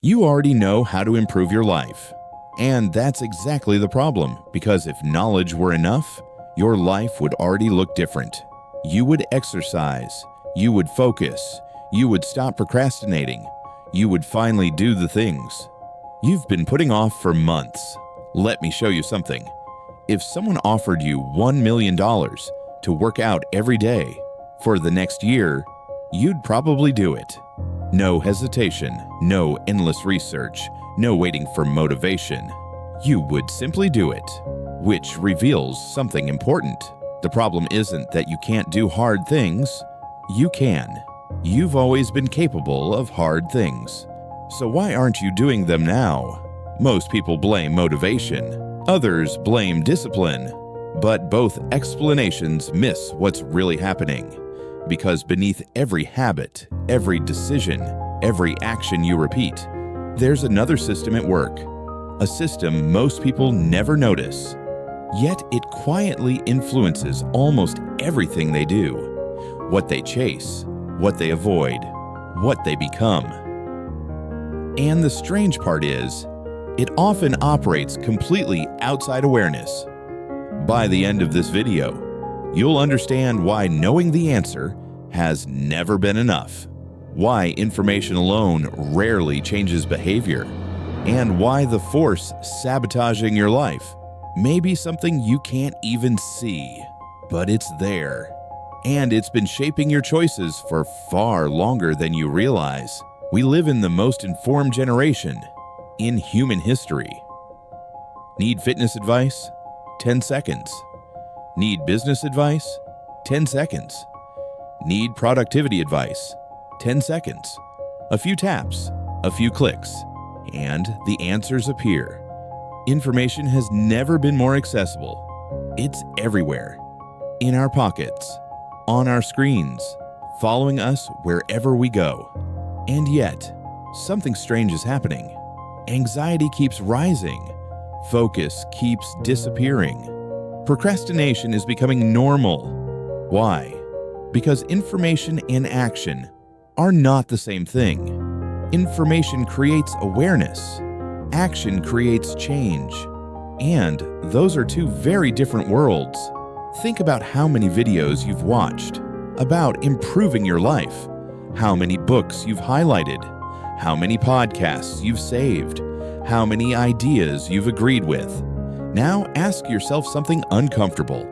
You already know how to improve your life. And that's exactly the problem, because if knowledge were enough, your life would already look different. You would exercise, you would focus, you would stop procrastinating, you would finally do the things you've been putting off for months. Let me show you something. If someone offered you $1 million to work out every day for the next year, you'd probably do it. No hesitation, no endless research, no waiting for motivation. You would simply do it, which reveals something important. The problem isn't that you can't do hard things. You can. You've always been capable of hard things. So why aren't you doing them now? Most people blame motivation. Others blame discipline. But both explanations miss what's really happening. Because beneath every habit, every decision, every action you repeat, there's another system at work. A system most people never notice. Yet it quietly influences almost everything they do. What they chase, what they avoid, what they become. And the strange part is, it often operates completely outside awareness. By the end of this video, you'll understand why knowing the answer has never been enough, why information alone rarely changes behavior, and why the force sabotaging your life may be something you can't even see, but it's there. And it's been shaping your choices for far longer than you realize. We live in the most informed generation in human history. Need fitness advice? 10 seconds. Need business advice? 10 seconds. Need productivity advice? 10 seconds. A few taps, a few clicks, and the answers appear. Information has never been more accessible. It's everywhere. In our pockets, on our screens, following us wherever we go. And yet, something strange is happening. Anxiety keeps rising. Focus keeps disappearing. Procrastination is becoming normal. Why? Because information and action are not the same thing. Information creates awareness. Action creates change. And those are two very different worlds. Think about how many videos you've watched about improving your life, how many books you've highlighted, how many podcasts you've saved, how many ideas you've agreed with. Now ask yourself something uncomfortable.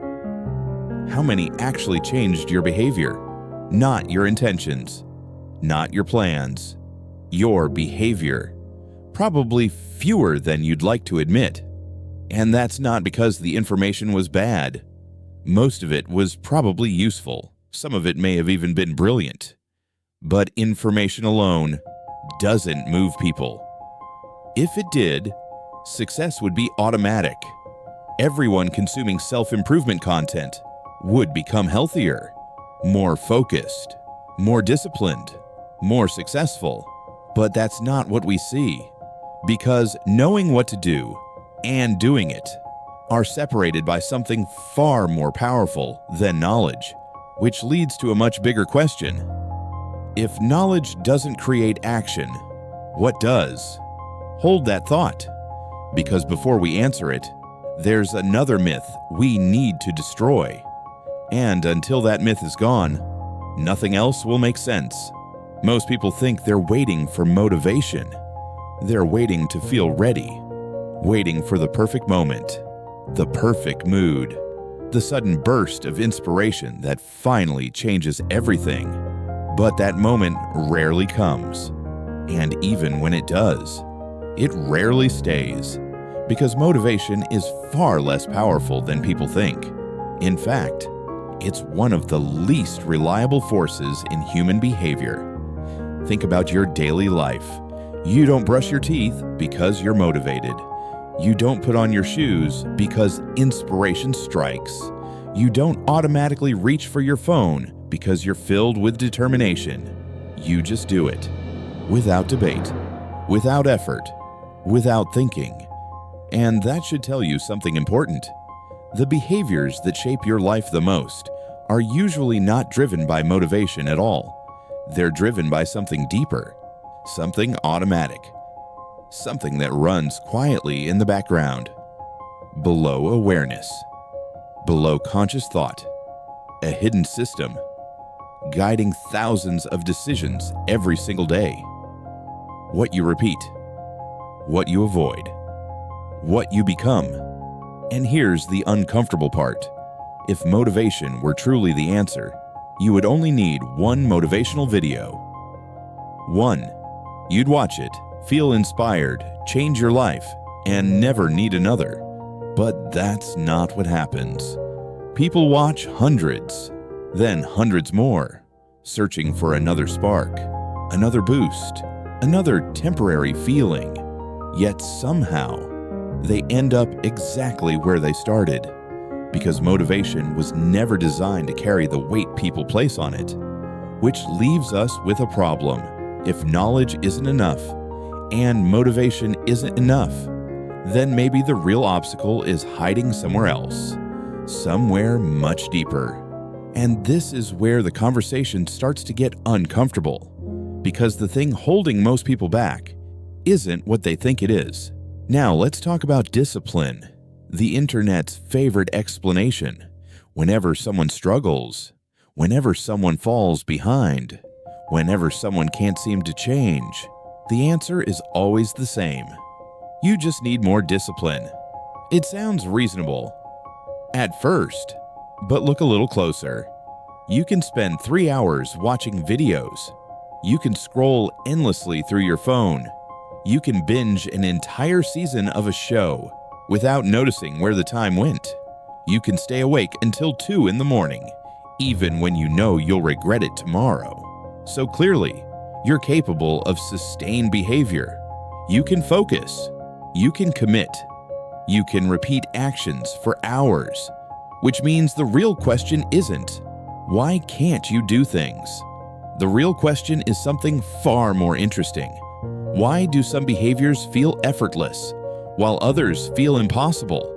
How many actually changed your behavior? Not your intentions, not your plans, your behavior. Probably fewer than you'd like to admit. And that's not because the information was bad. Most of it was probably useful. Some of it may have even been brilliant. But information alone doesn't move people. If it did, success would be automatic. Everyone consuming self-improvement content would become healthier, more focused, more disciplined, more successful. But that's not what we see. Because knowing what to do and doing it are separated by something far more powerful than knowledge, which leads to a much bigger question. If knowledge doesn't create action, what does? Hold that thought, because before we answer it, there's another myth we need to destroy. And until that myth is gone, nothing else will make sense. Most people think they're waiting for motivation. They're waiting to feel ready, waiting for the perfect moment, the perfect mood, the sudden burst of inspiration that finally changes everything. But that moment rarely comes. And even when it does, it rarely stays, because motivation is far less powerful than people think. In fact, it's one of the least reliable forces in human behavior. Think about your daily life. You don't brush your teeth because you're motivated. You don't put on your shoes because inspiration strikes. You don't automatically reach for your phone because you're filled with determination. You just do it. Without debate, without effort, without thinking. And that should tell you something important. The behaviors that shape your life the most are usually not driven by motivation at all. They're driven by something deeper, something automatic, something that runs quietly in the background. Below awareness, below conscious thought, a hidden system guiding thousands of decisions every single day. What you repeat, what you avoid, what you become. And here's the uncomfortable part. If motivation were truly the answer, you would only need one motivational video. One. You'd watch it, feel inspired, change your life, and never need another. But that's not what happens. People watch hundreds, then hundreds more, searching for another spark, another boost, another temporary feeling. Yet somehow, they end up exactly where they started, because motivation was never designed to carry the weight people place on it, which leaves us with a problem. If knowledge isn't enough, and motivation isn't enough, then maybe the real obstacle is hiding somewhere else, somewhere much deeper. And this is where the conversation starts to get uncomfortable, because the thing holding most people back isn't what they think it is. Now let's talk about discipline, the internet's favorite explanation. Whenever someone struggles, whenever someone falls behind, whenever someone can't seem to change, the answer is always the same. You just need more discipline. It sounds reasonable at first, but look a little closer. You can spend 3 hours watching videos. You can scroll endlessly through your phone. You can binge an entire season of a show without noticing where the time went. You can stay awake until 2 in the morning, even when you know you'll regret it tomorrow. So clearly, you're capable of sustained behavior. You can focus. You can commit. You can repeat actions for hours, which means the real question isn't, why can't you do things? The real question is something far more interesting. Why do some behaviors feel effortless, while others feel impossible?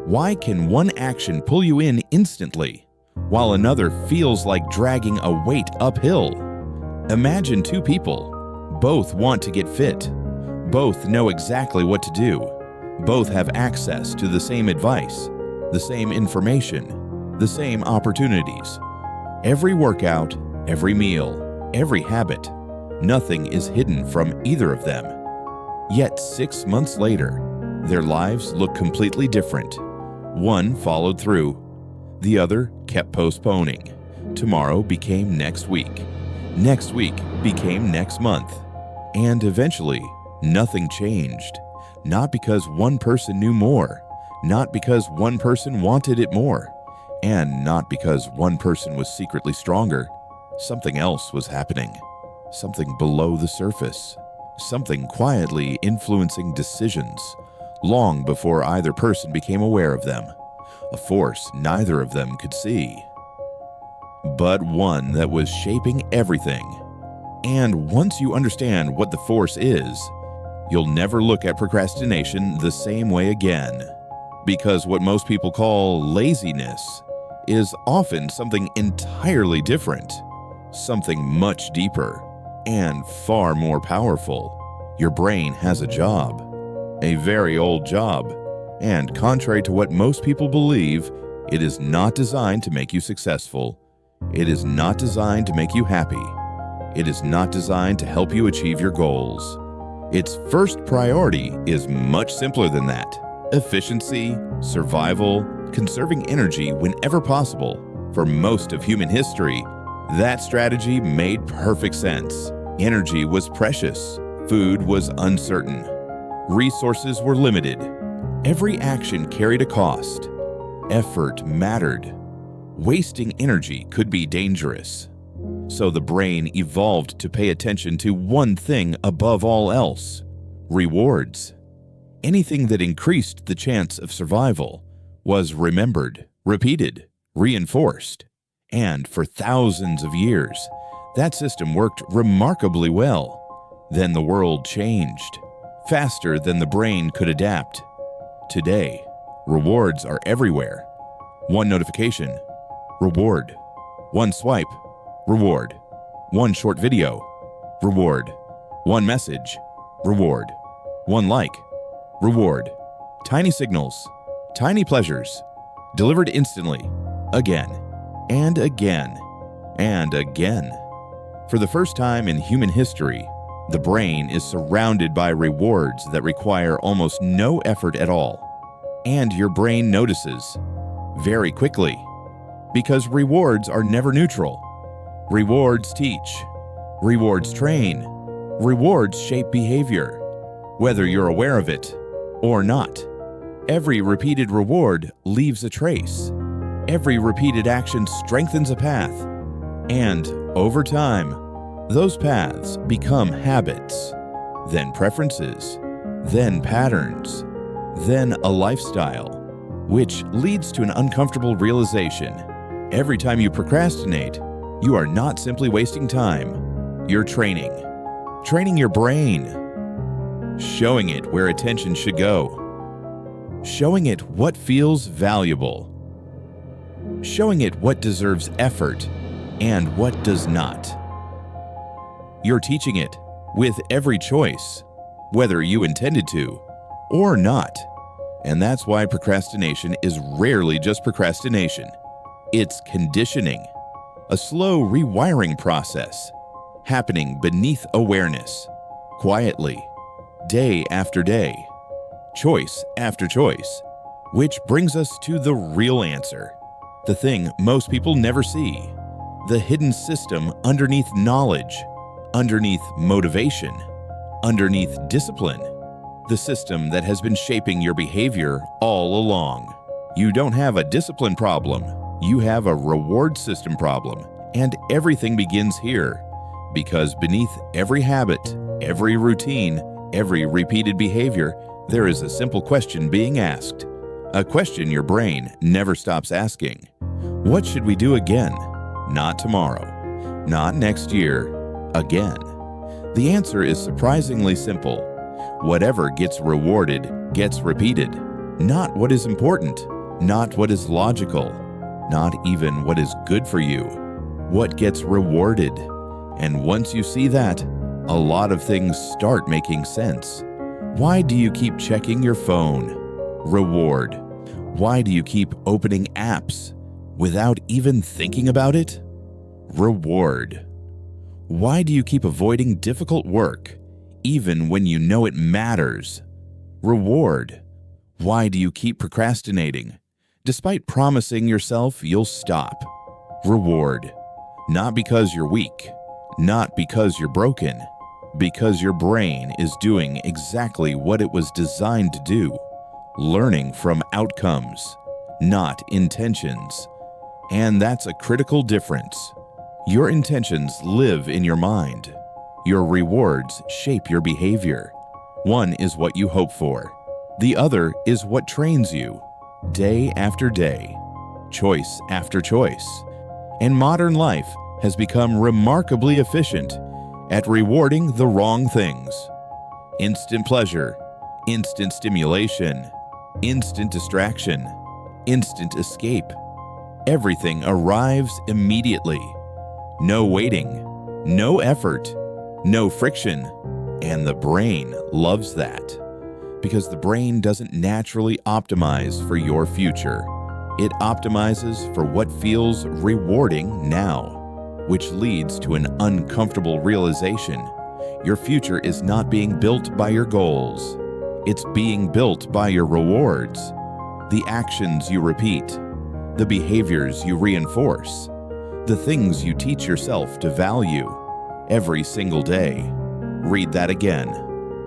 Why can one action pull you in instantly, while another feels like dragging a weight uphill? Imagine two people. Both want to get fit. Both know exactly what to do. Both have access to the same advice, the same information, the same opportunities. Every workout, every meal, every habit, nothing is hidden from either of them. Yet 6 months later, their lives look completely different. One followed through. The other kept postponing. Tomorrow became next week. Next week became next month. And eventually, nothing changed. Not because one person knew more, not because one person wanted it more, and not because one person was secretly stronger. Something else was happening. Something below the surface. Something quietly influencing decisions, long before either person became aware of them. A force neither of them could see, but one that was shaping everything. And once you understand what the force is, you'll never look at procrastination the same way again. Because what most people call laziness is often something entirely different, something much deeper and far more powerful. Your brain has a job, a very old job, and contrary to what most people believe, it is not designed to make you successful. It is not designed to make you happy. It is not designed to help you achieve your goals. Its first priority is much simpler than that. Efficiency, survival, conserving energy whenever possible. For most of human history, that strategy made perfect sense. Energy was precious. Food was uncertain. Resources were limited. Every action carried a cost. Effort mattered. Wasting energy could be dangerous. So the brain evolved to pay attention to one thing above all else: rewards. Anything that increased the chance of survival was remembered, repeated, reinforced. And for thousands of years, that system worked remarkably well. Then the world changed, faster than the brain could adapt. Today, rewards are everywhere. One notification, reward. One swipe, reward. One short video, reward. One message, reward. One like, reward, tiny signals, tiny pleasures, delivered instantly, again, and again, and again. For the first time in human history, the brain is surrounded by rewards that require almost no effort at all. And your brain notices very quickly, because rewards are never neutral. Rewards teach, rewards train, rewards shape behavior, whether you're aware of it or not. Every repeated reward leaves a trace. Every repeated action strengthens a path. And over time, those paths become habits, then preferences, then patterns, then a lifestyle, which leads to an uncomfortable realization. Every time you procrastinate, you are not simply wasting time. You're training your brain, showing it where attention should go, showing it what feels valuable, showing it what deserves effort and what does not. You're teaching it with every choice, whether you intended to or not. And that's why procrastination is rarely just procrastination. It's conditioning, a slow rewiring process happening beneath awareness, quietly, day after day, choice after choice, which brings us to the real answer, the thing most people never see, the hidden system underneath knowledge, underneath motivation, underneath discipline, the system that has been shaping your behavior all along. You don't have a discipline problem, you have a reward system problem, and everything begins here, because beneath every habit, every routine, every repeated behavior, there is a simple question being asked, a question your brain never stops asking. What should we do again? Not tomorrow, not next year, again. The answer is surprisingly simple. Whatever gets rewarded gets repeated. Not what is important, not what is logical, not even what is good for you. What gets rewarded. And once you see that, a lot of things start making sense. Why do you keep checking your phone? Reward. Why do you keep opening apps without even thinking about it? Reward. Why do you keep avoiding difficult work, even when you know it matters? Reward. Why do you keep procrastinating, despite promising yourself you'll stop? Reward. Not because you're weak, not because you're broken, because your brain is doing exactly what it was designed to do, learning from outcomes, not intentions. And that's a critical difference. Your intentions live in your mind. Your rewards shape your behavior. One is what you hope for. The other is what trains you, day after day, choice after choice. And modern life has become remarkably efficient at rewarding the wrong things. Instant pleasure, instant stimulation, instant distraction, instant escape. Everything arrives immediately. No waiting, no effort, no friction, and the brain loves that. Because the brain doesn't naturally optimize for your future. It optimizes for what feels rewarding now, which leads to an uncomfortable realization. Your future is not being built by your goals. It's being built by your rewards, the actions you repeat, the behaviors you reinforce, the things you teach yourself to value every single day. Read that again.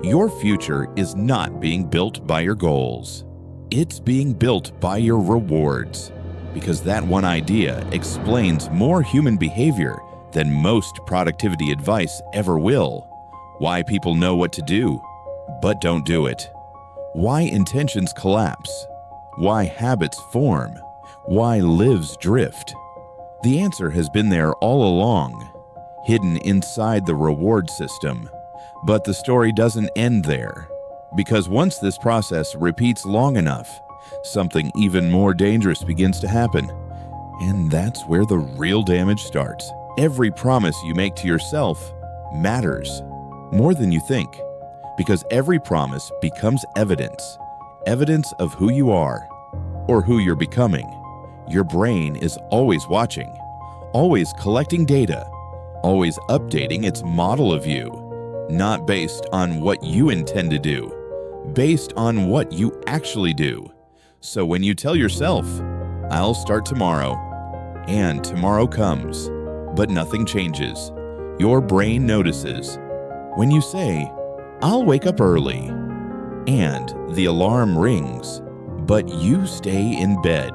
Your future is not being built by your goals. It's being built by your rewards, because that one idea explains more human behavior than most productivity advice ever will. Why people know what to do, but don't do it. Why intentions collapse. Why habits form. Why lives drift. The answer has been there all along, hidden inside the reward system. But the story doesn't end there, because once this process repeats long enough, something even more dangerous begins to happen. And that's where the real damage starts. Every promise you make to yourself matters more than you think. because every promise becomes evidence, evidence of who you are or who you're becoming. Your brain is always watching, always collecting data, always updating its model of you, not based on what you intend to do, based on what you actually do. So when you tell yourself, "I'll start tomorrow," and tomorrow comes, but nothing changes, your brain notices. When you say, "I'll wake up early," and the alarm rings, but you stay in bed,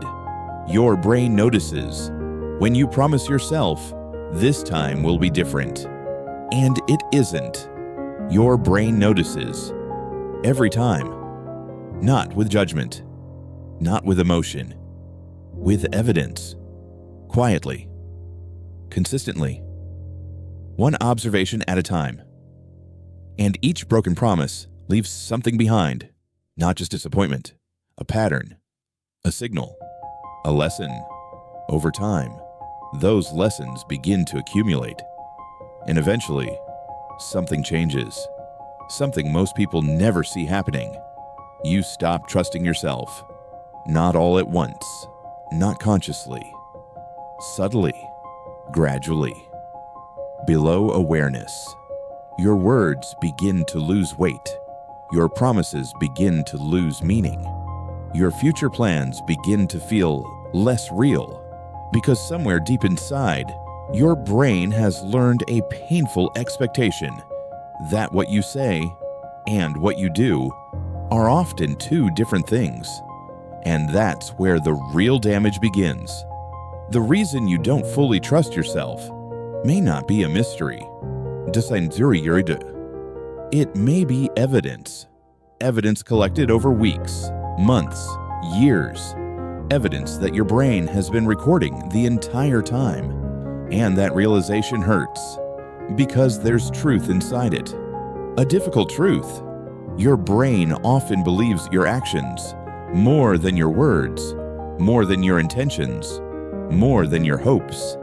your brain notices. When you promise yourself, "This time will be different," and it isn't, your brain notices. Every time. Not with judgment, not with emotion, with evidence. Quietly. Consistently. One observation at a time. And each broken promise leaves something behind, not just disappointment, a pattern, a signal, a lesson. Over time, those lessons begin to accumulate. And eventually, something changes. Something most people never see happening. You stop trusting yourself. Not all at once, not consciously. Subtly, gradually. Below awareness. Your words begin to lose weight. Your promises begin to lose meaning. Your future plans begin to feel less real, because somewhere deep inside, your brain has learned a painful expectation that what you say and what you do are often two different things. And that's where the real damage begins. The reason you don't fully trust yourself may not be a mystery. It may be evidence. Evidence collected over weeks, months, years. Evidence that your brain has been recording the entire time. And that realization hurts, because there's truth inside it. A difficult truth. Your brain often believes your actions more than your words, more than your intentions, more than your hopes.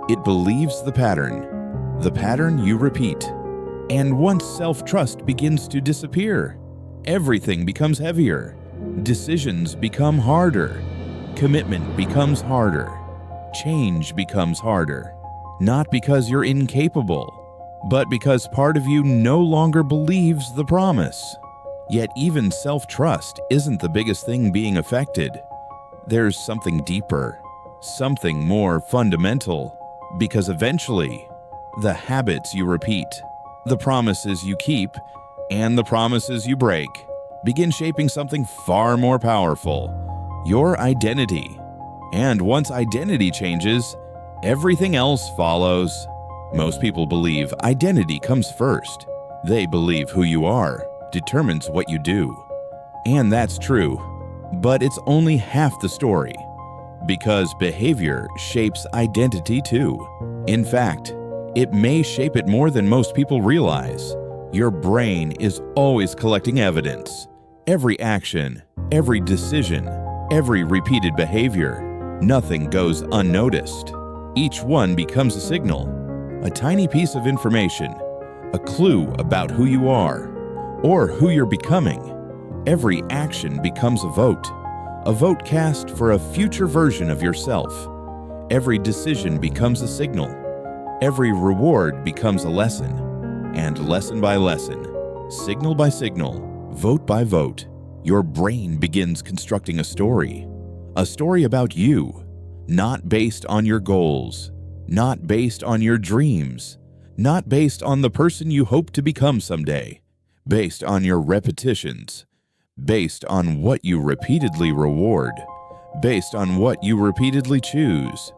It believes the pattern you repeat. And once self-trust begins to disappear, everything becomes heavier. Decisions become harder. Commitment becomes harder. Change becomes harder. Not because you're incapable, but because part of you no longer believes the promise. Yet even self-trust isn't the biggest thing being affected. There's something deeper, something more fundamental, because eventually, the habits you repeat, the promises you keep, and the promises you break begin shaping something far more powerful, your identity. And once identity changes, everything else follows. Most people believe identity comes first. They believe who you are determines what you do. And that's true, but it's only half the story, because behavior shapes identity too. In fact, it may shape it more than most people realize. Your brain is always collecting evidence. Every action, every decision, every repeated behavior, nothing goes unnoticed. Each one becomes a signal, a tiny piece of information, a clue about who you are or who you're becoming. Every action becomes a vote cast for a future version of yourself. Every decision becomes a signal. Every reward becomes a lesson. And lesson by lesson, signal by signal, vote by vote, your brain begins constructing a story about you, not based on your goals, not based on your dreams, not based on the person you hope to become someday, based on your repetitions, based on what you repeatedly reward, based on what you repeatedly choose,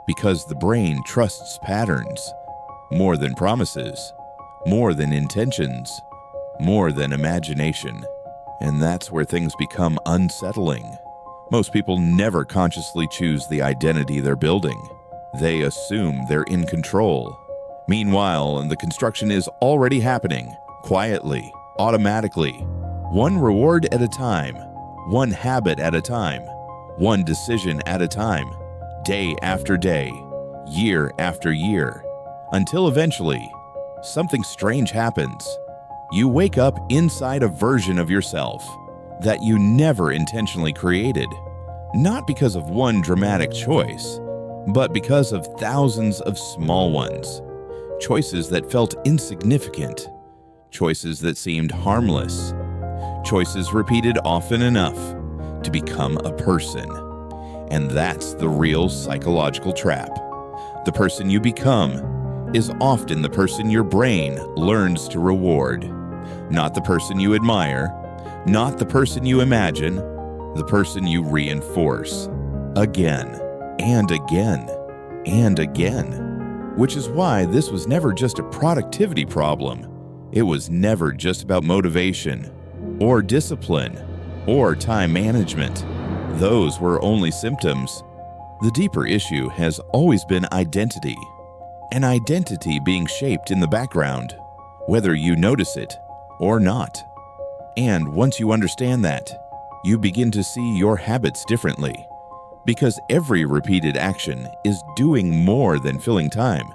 because the brain trusts patterns more than promises, more than intentions, more than imagination. And that's where things become unsettling. Most people never consciously choose the identity they're building. They assume they're in control. Meanwhile, the construction is already happening, quietly, automatically, one reward at a time, one habit at a time, one decision at a time, day after day, year after year, until eventually, something strange happens. You wake up inside a version of yourself that you never intentionally created, not because of one dramatic choice, but because of thousands of small ones. Choices that felt insignificant, choices that seemed harmless, choices repeated often enough to become a person. And that's the real psychological trap. The person you become is often the person your brain learns to reward. Not the person you admire, not the person you imagine, the person you reinforce. Again, and again, and again. Which is why this was never just a productivity problem. It was never just about motivation, or discipline, or time management. Those were only symptoms. The deeper issue has always been identity. An identity being shaped in the background, whether you notice it or not. And once you understand that, you begin to see your habits differently. Because every repeated action is doing more than filling time.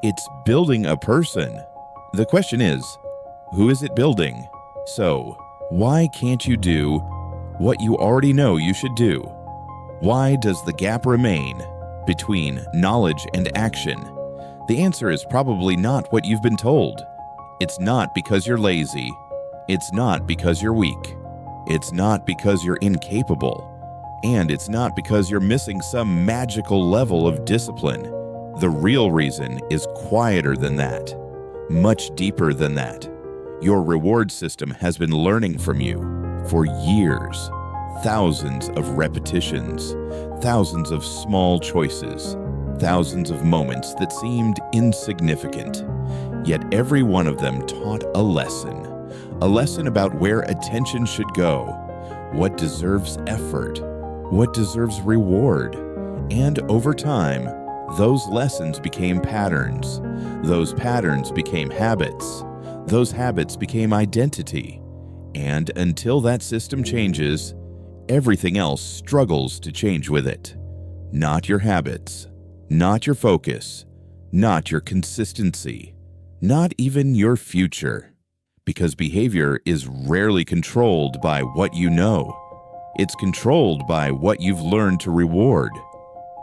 It's building a person. The question is, who is it building? So, why can't you do what you already know you should do? Why does the gap remain between knowledge and action? The answer is probably not what you've been told. It's not because you're lazy. It's not because you're weak. It's not because you're incapable. And it's not because you're missing some magical level of discipline. The real reason is quieter than that, much deeper than that. Your reward system has been learning from you for years. Thousands of repetitions, thousands of small choices, thousands of moments that seemed insignificant. Yet every one of them taught a lesson about where attention should go, what deserves effort, what deserves reward. And over time, those lessons became patterns. Those patterns became habits. Those habits became identity. And until that system changes, everything else struggles to change with it. Not your habits, not your focus, not your consistency, not even your future. Because behavior is rarely controlled by what you know. It's controlled by what you've learned to reward.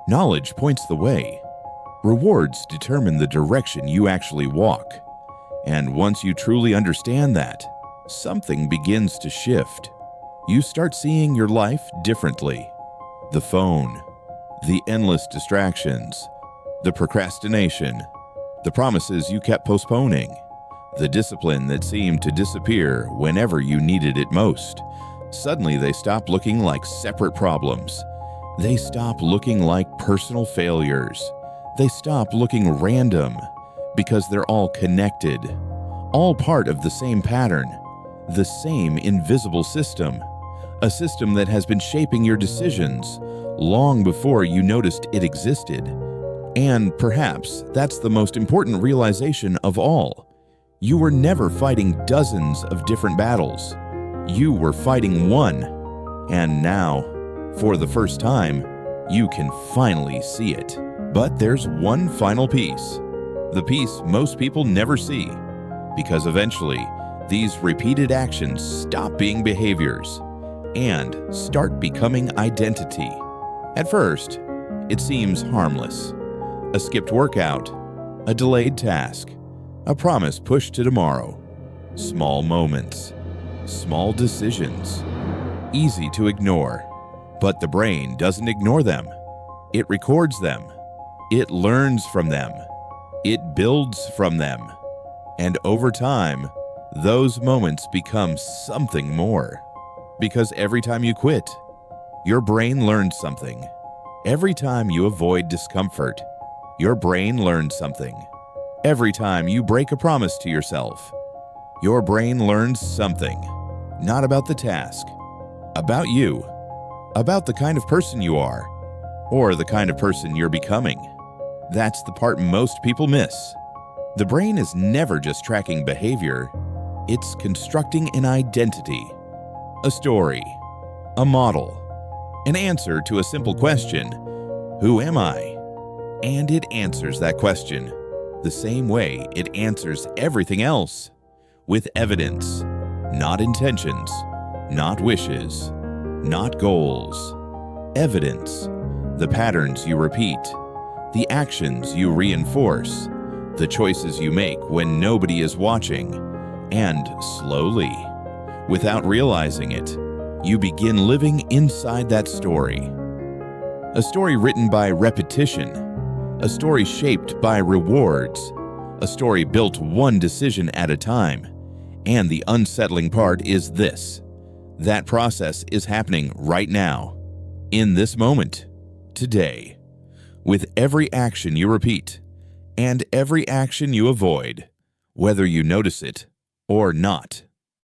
Knowledge points the way. Rewards determine the direction you actually walk. And once you truly understand that, something begins to shift. You start seeing your life differently. The phone, the endless distractions, the procrastination, the promises you kept postponing, the discipline that seemed to disappear whenever you needed it most. Suddenly they stop looking like separate problems. They stop looking like personal failures. They stop looking random because they're all connected, all part of the same pattern, the same invisible system, a system that has been shaping your decisions long before you noticed it existed. And perhaps that's the most important realization of all. You were never fighting dozens of different battles. You were fighting one. And now, for the first time, you can finally see it. But there's one final piece. The piece most people never see. Because eventually, these repeated actions stop being behaviors and start becoming identity. At first, it seems harmless. A skipped workout, a delayed task, a promise pushed to tomorrow. Small moments, small decisions, easy to ignore. But the brain doesn't ignore them. It records them. It learns from them. It builds from them. And over time, those moments become something more. Because every time you quit, your brain learns something. Every time you avoid discomfort, your brain learns something. Every time you break a promise to yourself, your brain learns something. Not about the task, about you, about the kind of person you are, or the kind of person you're becoming. That's the part most people miss. The brain is never just tracking behavior. It's constructing an identity, a story, a model, an answer to a simple question: who am I? And it answers that question the same way it answers everything else, with evidence, not intentions, not wishes, not goals. Evidence, the patterns you repeat, the actions you reinforce, the choices you make when nobody is watching, and slowly, without realizing it, you begin living inside that story. A story written by repetition, a story shaped by rewards, a story built one decision at a time. And the unsettling part is this: that process is happening right now, in this moment, today, with every action you repeat and every action you avoid, whether you notice it or not.